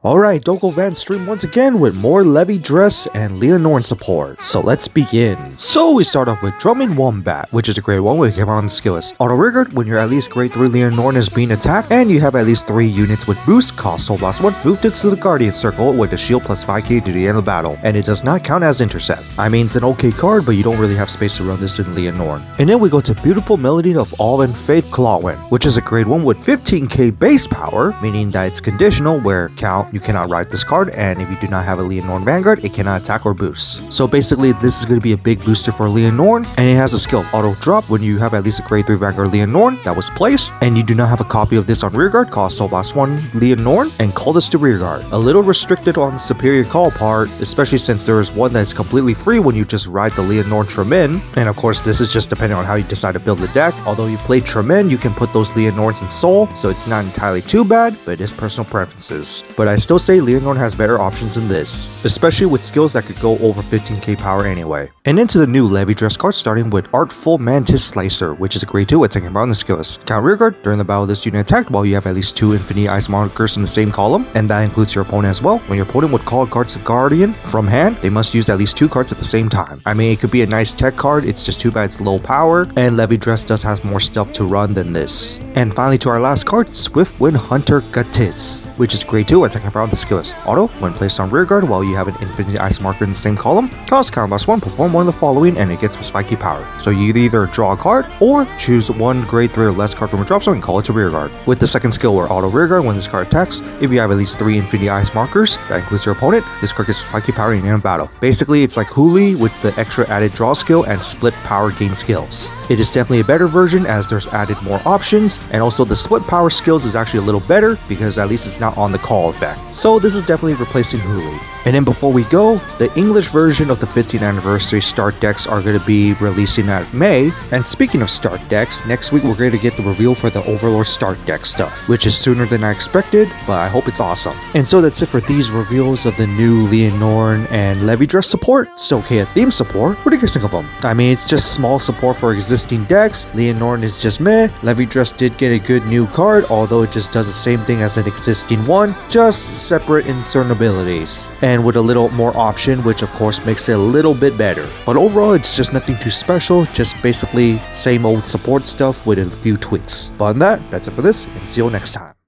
Alright, Dogo Van stream once again with more Levidras and Lianorn support. So let's begin. So we start off with Drumming Wombat, which is a grade 1 with camera on the skill list. Auto Rearguard, when you're at least grade 3 Lianorn is being attacked, and you have at least 3 units with boost, cost soul blast 1, move it to the Guardian Circle with a shield plus 5k to the end of the battle, and it does not count as intercept. I mean, it's an okay card, but you don't really have space to run this in Lianorn. And then we go to Beautiful Melody of Awe and Faith Clawin, which is a grade 1 with 15k base power, meaning that it's conditional where count you cannot ride this card, and if you do not have a Lianorn Vanguard, it cannot attack or boost. So basically, this is going to be a big booster for Lianorn, and it has a skill Auto Drop when you have at least a grade 3 Vanguard Lianorn that was placed, and you do not have a copy of this on Rearguard, cost Soul Blast 1 Lianorn, and call this to Rearguard. A little restricted on the Superior Call part, especially since there is one that is completely free when you just ride the Lianorn Tremin, and of course this is just depending on how you decide to build the deck. Although you play Tremin, you can put those Lianorns in Soul, so it's not entirely too bad, but it is personal preferences. But I still say Lianorn has better options than this, especially with skills that could go over 15k power anyway. And into the new Levidras card, starting with Artful Mantis Slicer, which is a grade 2 attacking on the skill list. Count Rearguard, during the battle this unit attacked while you have at least 2 Infinity Ice markers in the same column, and that includes your opponent as well. When your opponent would call cards to Guardian from hand, they must use at least 2 cards at the same time. I mean, it could be a nice tech card, it's just too bad it's low power, and Levidras does have more stuff to run than this. And finally to our last card, Swiftwind Hunter Gatis, which is grade 2 attacking around the skill list. Auto, when placed on Rearguard while you have an Infinity Ice marker in the same column, cost count plus 1, perform one of the following, and it gets plus 5k power. So you either draw a card, or choose one grade 3 or less card from a drop zone and call it to Rearguard. With the second skill where Auto Rearguard, when this card attacks, if you have at least 3 Infinity Ice markers, that includes your opponent, this card gets 5k power in the end of battle. Basically, it's like Huli with the extra added draw skill and split power gain skills. It is definitely a better version as there's added more options, and also the split power skills is actually a little better because at least it's not on the call effect. So this is definitely replacing Huli. And then before we go, the English version of the 15th anniversary start decks are going to be releasing at May. And speaking of start decks, next week we're going to get the reveal for the Overlord start deck stuff, which is sooner than I expected, but I hope it's awesome. And so that's it for these reveals of the new Lianorn and Levidras support. Stoeichea theme support, what do you guys think of them? I mean, it's just small support for existing decks. Lianorn is just meh. Levidras did get a good new card, although it just does the same thing as an existing one, just separate in certain abilities, and with a little more option, which of course makes it a little bit better. But overall, it's just nothing too special, just basically same old support stuff with a few tweaks. But on that, that's it for this, and see you next time.